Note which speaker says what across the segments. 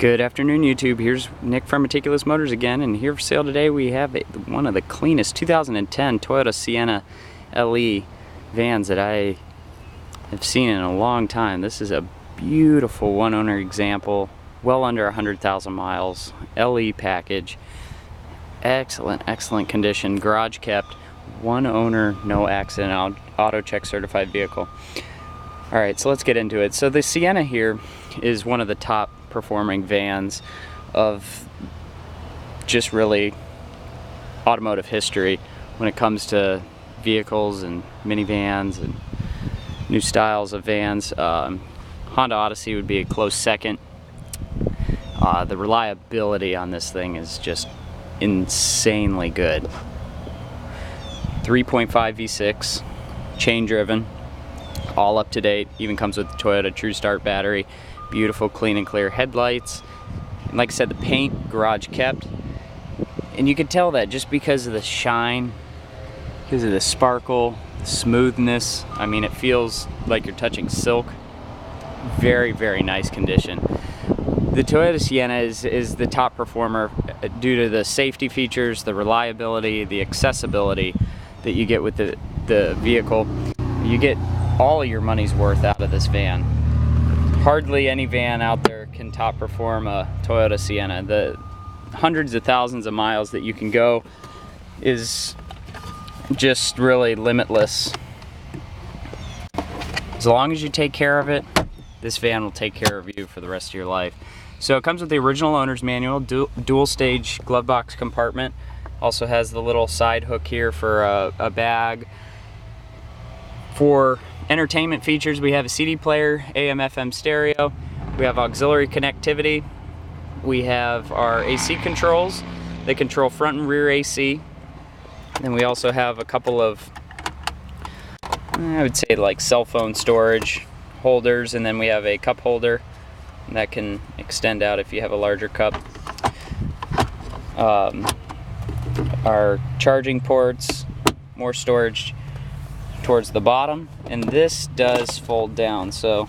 Speaker 1: Good afternoon, YouTube. Here's Nick from Meticulous Motors again, and here for sale today we have one of the cleanest 2010 Toyota Sienna LE vans that I have seen in a long time. This is a beautiful one-owner example, well under 100,000 miles, LE package, excellent condition, garage kept, one owner, no accident, auto check certified vehicle. Alright, so let's get into it. So the Sienna here is one of the top performing vans of just really automotive history when it comes to vehicles and minivans and new styles of vans. Honda Odyssey would be a close second. The reliability on this thing is just insanely good. 3.5 V6, chain driven, all up to date, even comes with the Toyota True Start battery. Beautiful, clean and clear headlights. And like I said, the paint, garage kept. And you can tell that just because of the shine, because of the sparkle, the smoothness. I mean, it feels like you're touching silk. Very nice condition. The Toyota Sienna is the top performer due to the safety features, the reliability, the accessibility that you get with the vehicle. You get all of your money's worth out of this van. Hardly any van out there can top perform a Toyota Sienna. The hundreds of thousands of miles that you can go is just really limitless. As long as you take care of it, this van will take care of you for the rest of your life. So it comes with the original owner's manual, dual stage glove box compartment. Also has the little side hook here for a bag. For entertainment features, we have a CD player, AM/FM stereo, we have auxiliary connectivity, we have our AC controls. They control front and rear AC. And we also have a couple of, I would say, like cell phone storage holders, and then we have a cup holder that can extend out if you have a larger cup. Our charging ports, more storage towards the bottom, and this does fold down, so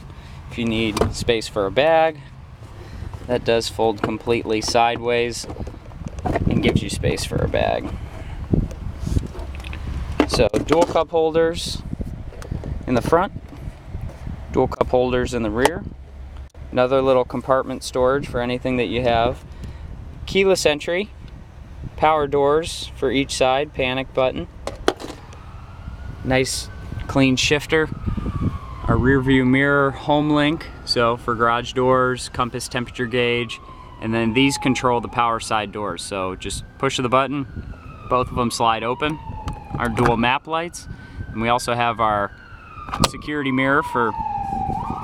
Speaker 1: if you need space for a bag, that does fold completely sideways and gives you space for a bag. So dual cup holders in the front, dual cup holders in the rear, another little compartment storage for anything that you have, keyless entry, power doors for each side, panic button, nice clean shifter, our rear view mirror home link, so for garage doors, compass temperature gauge, and then these control the power side doors, so just push the button, both of them slide open. Our dual map lights, and we also have our security mirror for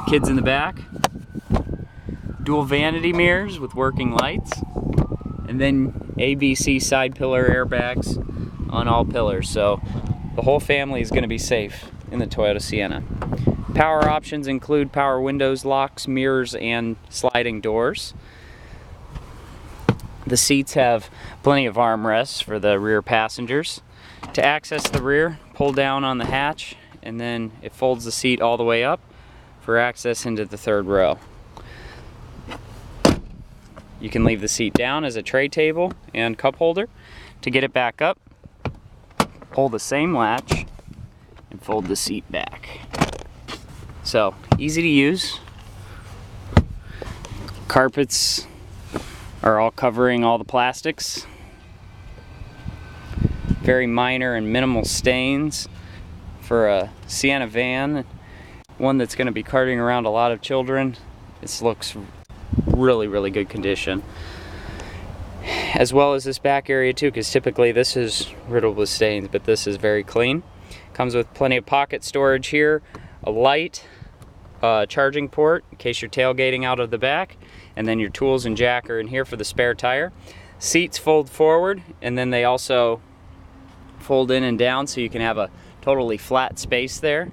Speaker 1: kids in the back, dual vanity mirrors with working lights, and then ABC side pillar airbags on all pillars, so the whole family is going to be safe in the Toyota Sienna. Power options include power windows, locks, mirrors, and sliding doors. The seats have plenty of armrests for the rear passengers. To access the rear, pull down on the hatch, and then it folds the seat all the way up for access into the third row. You can leave the seat down as a tray table and cup holder. To get it back up, pull the same latch and fold the seat back. So easy to use. Carpets are all covering all the plastics. Very minor and minimal stains for a Sienna van, one that's going to be carting around a lot of children. This looks really good condition, as well as this back area too, because typically this is riddled with stains, but this is very clean. Comes with plenty of pocket storage here, a light, charging port in case you're tailgating out of the back, and then your tools and jack are in here for the spare tire. Seats fold forward, and then they also fold in and down, so you can have a totally flat space there.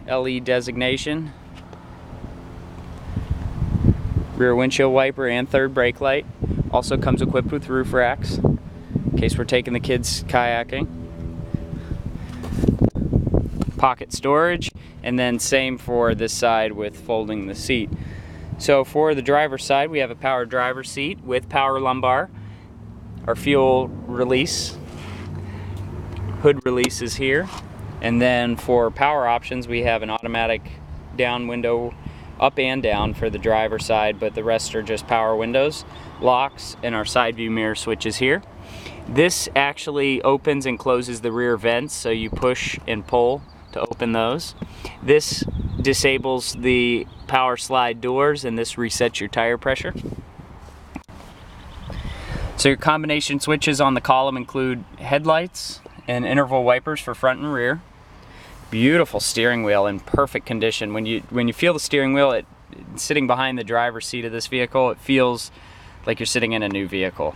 Speaker 1: LE designation, rear windshield wiper and third brake light. Also comes equipped with roof racks in case we're taking the kids kayaking. Pocket storage, and then same for this side with folding the seat. So for the driver's side, we have a power driver's seat with power lumbar. Our fuel release, hood release is here. And then for power options, we have an automatic down window, up and down for the driver's side, but the rest are just power windows, locks, and our side view mirror switch is here. This actually opens and closes the rear vents, so you push and pull to open those. This disables the power slide doors, and this resets your tire pressure. So your combination switches on the column include headlights and interval wipers for front and rear. Beautiful steering wheel in perfect condition. When you feel the steering wheel, sitting behind the driver's seat of this vehicle, it feels like you're sitting in a new vehicle.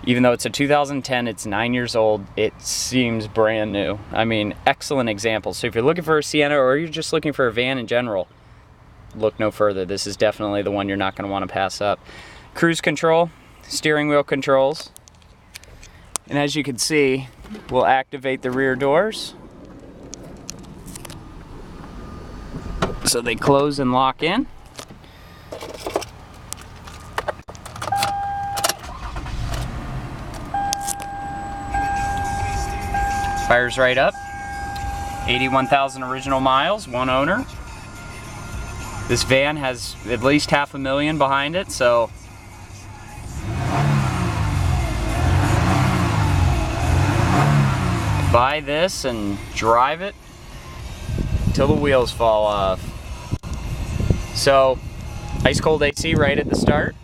Speaker 1: Even though it's a 2010, it's 9 years old, it seems brand new. I mean, excellent example. So if you're looking for a Sienna or you're just looking for a van in general, look no further. This is definitely the one you're not going to want to pass up. Cruise control, steering wheel controls, and as you can see, we'll activate the rear doors so they close and lock in. Fires right up. 81,000 original miles, one owner. This van has at least 500,000 behind it, so buy this and drive it till the wheels fall off. So, ice cold AC right at the start.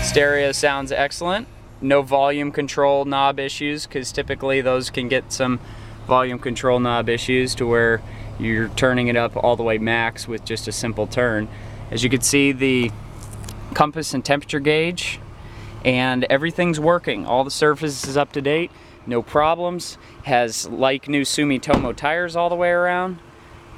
Speaker 1: Stereo sounds excellent. No volume control knob issues, because typically those can get some volume control knob issues to where you're turning it up all the way max with just a simple turn. As you can see, the compass and temperature gauge and everything's working. All the surface is up to date, no problems. Has like new Sumitomo tires all the way around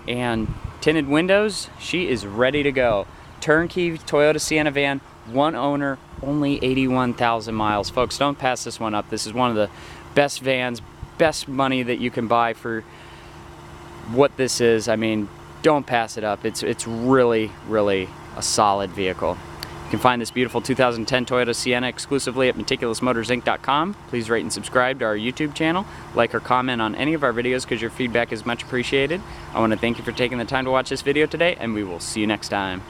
Speaker 1: and tinted windows. She is ready to go. Turnkey Toyota Sienna van, one owner, only 81,000 miles. Folks, don't pass this one up. This is one of the best vans, best money that you can buy for what this is. I mean, don't pass it up. It's really, really a solid vehicle. You can find this beautiful 2010 Toyota Sienna exclusively at meticulousmotorsinc.com. Please rate and subscribe to our YouTube channel. Like or comment on any of our videos, because your feedback is much appreciated. I want to thank you for taking the time to watch this video today, and we will see you next time.